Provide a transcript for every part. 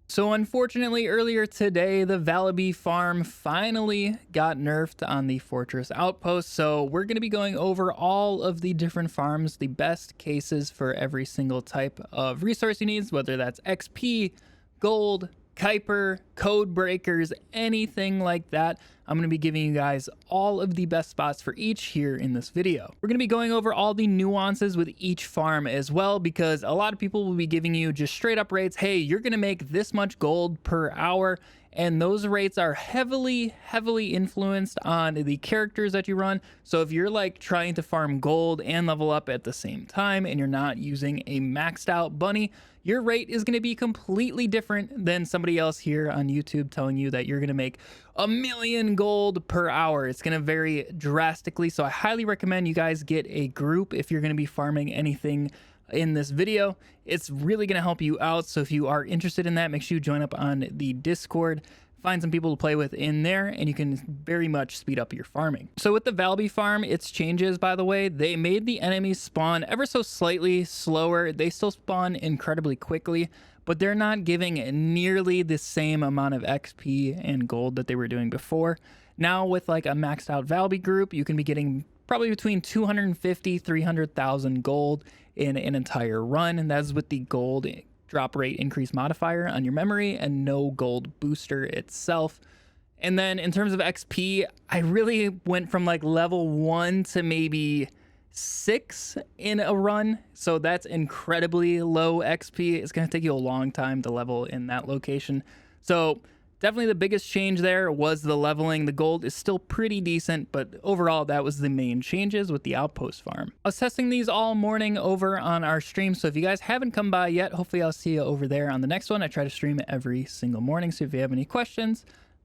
So unfortunately, earlier today, the Valby farm finally got nerfed on the Fortress Outpost. So we're going to be going over all of the different farms, the best cases for every single type of resource you need, whether that's XP, gold, Kuiper, code breakers, anything like that. I'm going to be giving you guys all of the best spots for each here in this video. We're going to be going over all the nuances with each farm as well, because a lot of people will be giving you just straight up rates. Hey, you're going to make this much gold per hour. And those rates are heavily influenced on the characters that you run. So if you're like trying to farm gold and level up at the same time, and you're not using a maxed out bunny, your rate is going to be completely different than somebody else here on YouTube telling you that you're going to make 1,000,000 gold per hour. It's going to vary drastically. So I highly recommend you guys get a group if you're going to be farming anything in this video. It's really going to help you out. So if you are interested in that, make sure you join up on the Discord, find some people to play with in there, and you can very much speed up your farming. So with the Valby farm, its changes, by the way, they made the enemies spawn ever so slightly slower. They still spawn incredibly quickly, but they're not giving nearly the same amount of XP and gold that they were doing before. Now with like a maxed out Valby group, you can be getting probably between 250, 300,000 gold in an entire run, and that's with the gold drop rate increase modifier on your memory and no gold booster itself. And then in terms of XP, I really went from like level 1 to maybe 6 in a run, so that's incredibly low XP. It's going to take you a long time to level in that location. So definitely the biggest change there was the leveling. The gold is still pretty decent, but overall that was the main changes with the outpost farm. I was testing these all morning over on our stream, so if you guys haven't come by yet, hopefully I'll see you over there on the next one. I try to stream every single morning, so if you have any questions,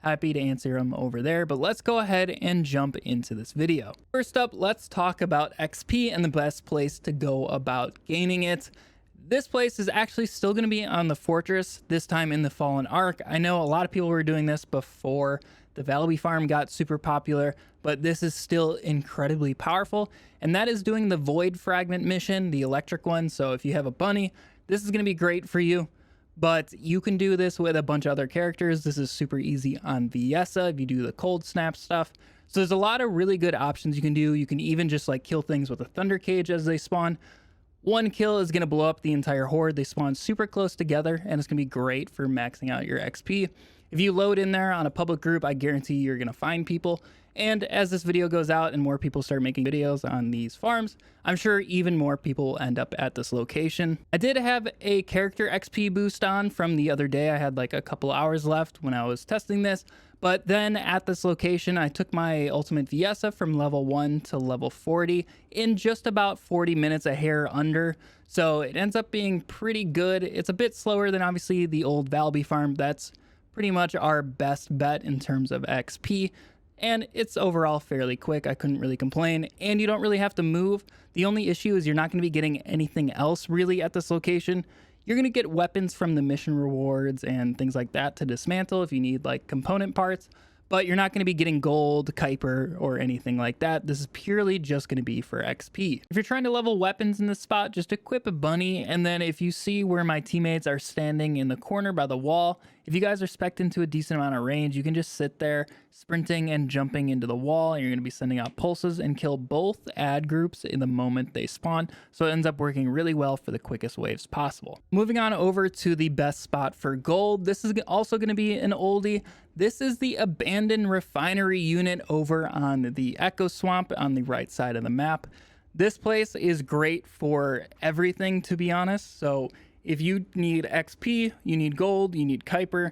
happy to answer them over there. But let's go ahead and jump into this video. First up, let's talk about XP and the best place to go about gaining it. This place is actually still going to be on the fortress, this time in the Fallen Ark. I know a lot of people were doing this before the Valby farm got super popular, but this is still incredibly powerful, and that is doing the Void Fragment mission, the electric one. So if you have a bunny, this is going to be great for you, but you can do this with a bunch of other characters. This is super easy on Viessa if you do the cold snap stuff. So there's a lot of really good options you can do. You can even just like kill things with a thunder cage as they spawn. One kill is going to blow up the entire horde. They spawn super close together, and it's going to be great for maxing out your XP. If you load in there on a public group, I guarantee you're going to find people. And as this video goes out and more people start making videos on these farms, I'm sure even more people will end up at this location. I did have a character XP boost on from the other day. I had like a couple hours left when I was testing this. But then at this location, I took my ultimate Viessa from level 1 to level 40 in just about 40 minutes, a hair under. So it ends up being pretty good. It's a bit slower than obviously the old Valby farm. That's pretty much our best bet in terms of XP. And it's overall fairly quick. I couldn't really complain. And you don't really have to move. The only issue is you're not going to be getting anything else really at this location. You're going to get weapons from the mission rewards and things like that to dismantle if you need like component parts, but you're not going to be getting gold, Kuiper, or anything like that. This is purely just going to be for XP. If you're trying to level weapons in this spot, just equip a bunny, and then if you see where my teammates are standing in the corner by the wall, if you guys are spec'd into a decent amount of range, you can just sit there sprinting and jumping into the wall, and you're going to be sending out pulses and kill both ad groups in the moment they spawn. So it ends up working really well for the quickest waves possible. Moving on over to the best spot for gold. This is also going to be an oldie. This is the abandoned refinery unit over on the Echo Swamp on the right side of the map. This place is great for everything, to be honest. So if you need XP, you need gold, you need Kuiper,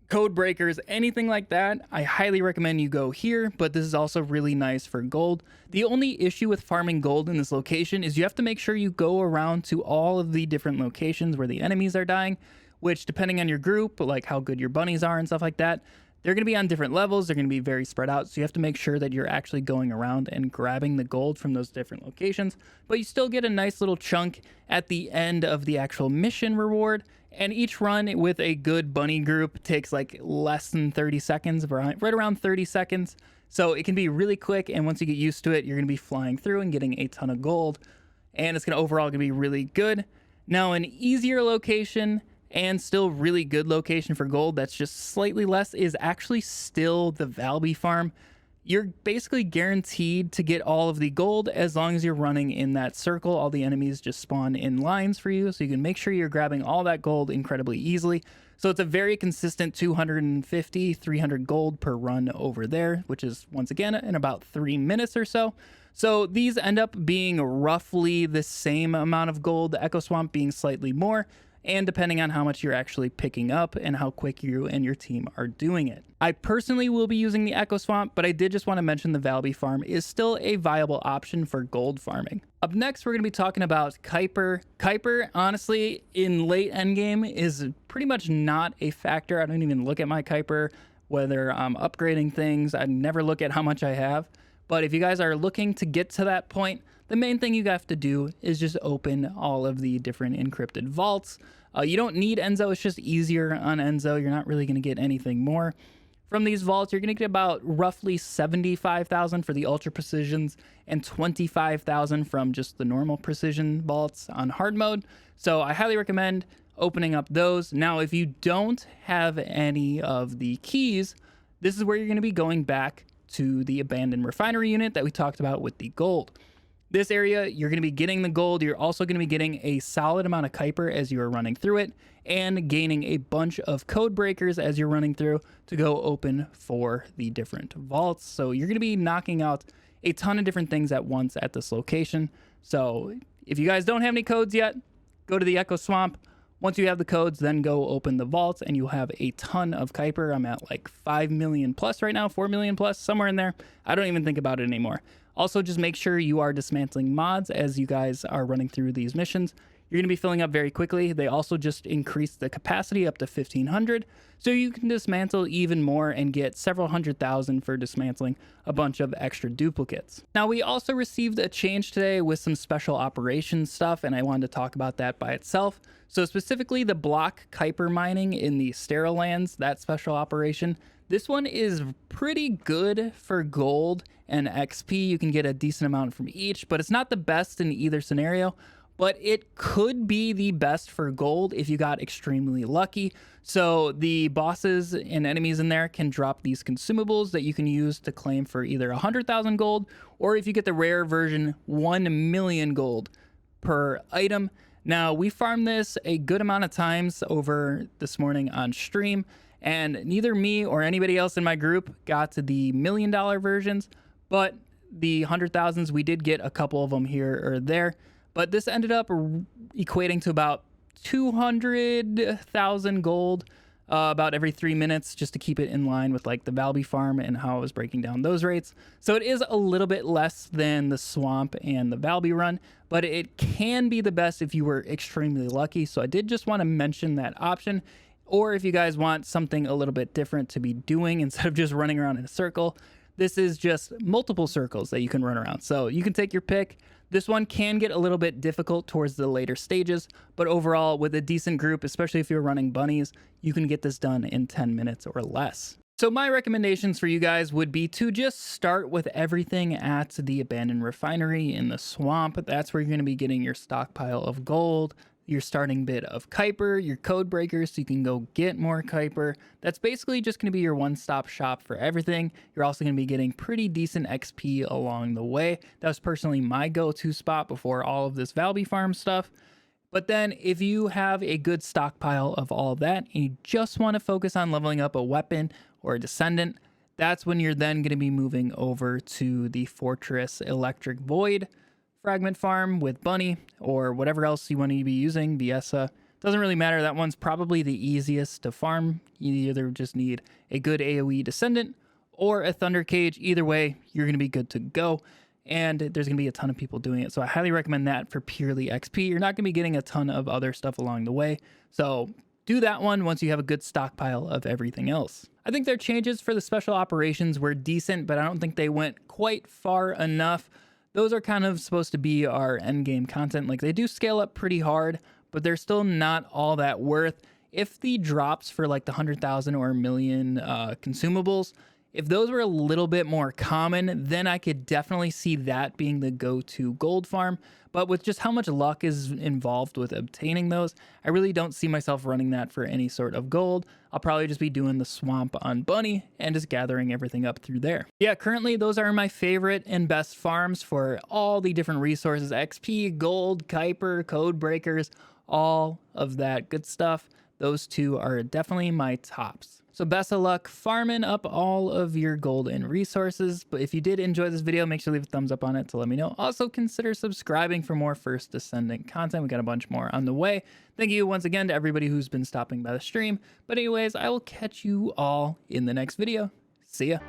code breakers, anything like that, I highly recommend you go here, but this is also really nice for gold. The only issue with farming gold in this location is you have to make sure you go around to all of the different locations where the enemies are dying, which depending on your group, like how good your bunnies are and stuff like that, they're going to be on different levels. They're going to be very spread out. So you have to make sure that you're actually going around and grabbing the gold from those different locations. But you still get a nice little chunk at the end of the actual mission reward. And each run with a good bunny group takes like less than 30 seconds, right around 30 seconds. So it can be really quick. And once you get used to it, you're going to be flying through and getting a ton of gold. And it's going to overall be really good. Now, an easier location and still really good location for gold that's just slightly less is actually still the Valby farm. You're basically guaranteed to get all of the gold as long as you're running in that circle. All the enemies just spawn in lines for you, so you can make sure you're grabbing all that gold incredibly easily. So it's a very consistent 250, 300 gold per run over there, which is once again in about 3 minutes or so. So these end up being roughly the same amount of gold, the Echo Swamp being slightly more, and depending on how much you're actually picking up and how quick you and your team are doing it. I personally will be using the Echo Swamp, but I did just want to mention the Valby farm is still a viable option for gold farming. Up next, we're going to be talking about Kuiper. Kuiper, honestly, in late endgame is pretty much not a factor. I don't even look at my Kuiper, whether I'm upgrading things. I never look at how much I have. But if you guys are looking to get to that point, the main thing you have to do is just open all of the different encrypted vaults. You don't need Enzo, it's just easier on Enzo. You're not really going to get anything more from these vaults. You're going to get about roughly 75,000 for the ultra precisions and 25,000 from just the normal precision vaults on hard mode. So I highly recommend opening up those. Now, if you don't have any of the keys, this is where you're going to be going back to the abandoned refinery unit that we talked about with the gold. This area, you're going to be getting the gold. You're also going to be getting a solid amount of Kuiper as you are running through it, and gaining a bunch of code breakers as you're running through to go open for the different vaults. So you're going to be knocking out a ton of different things at once at this location. So if you guys don't have any codes yet, go to the Echo Swamp. Once you have the codes, then go open the vaults and you'll have a ton of Kuiper. I'm at like 5 million plus right now, 4 million plus, somewhere in there. I don't even think about it anymore. Also, just make sure you are dismantling mods as you guys are running through these missions. You're going to be filling up very quickly. They also just increased the capacity up to 1,500, so you can dismantle even more and get several 100,000 for dismantling a bunch of extra duplicates. Now, we also received a change today with some special operations stuff, and I wanted to talk about that by itself. So specifically the block Kuiper mining in the sterile lands, that special operation. This one is pretty good for gold and XP. You can get a decent amount from each, but it's not the best in either scenario. But it could be the best for gold if you got extremely lucky. So the bosses and enemies in there can drop these consumables that you can use to claim for either 100,000 gold, or if you get the rare version, 1 million gold per item. Now, we farmed this a good amount of times over this morning on stream, and neither me or anybody else in my group got to the $1 million versions, but the 100,000s, we did get a couple of them here or there. But this ended up equating to about 200,000 gold about every 3 minutes, just to keep it in line with like the Valby farm and how I was breaking down those rates. So it is a little bit less than the swamp and the Valby run, but it can be the best if you were extremely lucky. So I did just want to mention that option. Or if you guys want something a little bit different to be doing instead of just running around in a circle, this is just multiple circles that you can run around. So you can take your pick. This one can get a little bit difficult towards the later stages, but overall, with a decent group, especially if you're running bunnies, you can get this done in 10 minutes or less. So my recommendations for you guys would be to just start with everything at the abandoned refinery in the swamp. That's where you're going to be getting your stockpile of gold, your starting bit of Kuiper, your code breakers, so you can go get more Kuiper. That's basically just going to be your one-stop shop for everything. You're also going to be getting pretty decent XP along the way. That was personally my go-to spot before all of this Valby farm stuff. But then if you have a good stockpile of all of that and you just want to focus on leveling up a weapon or a Descendant, that's when you're then going to be moving over to the Fortress Electric Void fragment farm with Bunny or whatever else you want to be using, Viessa. Doesn't really matter. That one's probably the easiest to farm. You either just need a good AoE Descendant or a Thunder Cage. Either way, you're going to be good to go. And there's going to be a ton of people doing it. So I highly recommend that for purely XP. You're not going to be getting a ton of other stuff along the way. So do that one once you have a good stockpile of everything else. I think their changes for the special operations were decent, but I don't think they went quite far enough. Those are kind of supposed to be our endgame content. Like, they do scale up pretty hard, but they're still not all that worth. If the drops for like the 100,000 or a million consumables If those were a little bit more common, then I could definitely see that being the go-to gold farm. But with just how much luck is involved with obtaining those, I really don't see myself running that for any sort of gold. I'll probably just be doing the swamp on Bunny and just gathering everything up through there. Yeah, currently those are my favorite and best farms for all the different resources: XP, gold, Kuiper, code breakers, all of that good stuff. Those two are definitely my tops. So best of luck farming up all of your gold and resources. But if you did enjoy this video, make sure to leave a thumbs up on it to let me know. Also consider subscribing for more First Descendant content. We got a bunch more on the way. Thank you once again to everybody who's been stopping by the stream. But anyways, I will catch you all in the next video. See ya.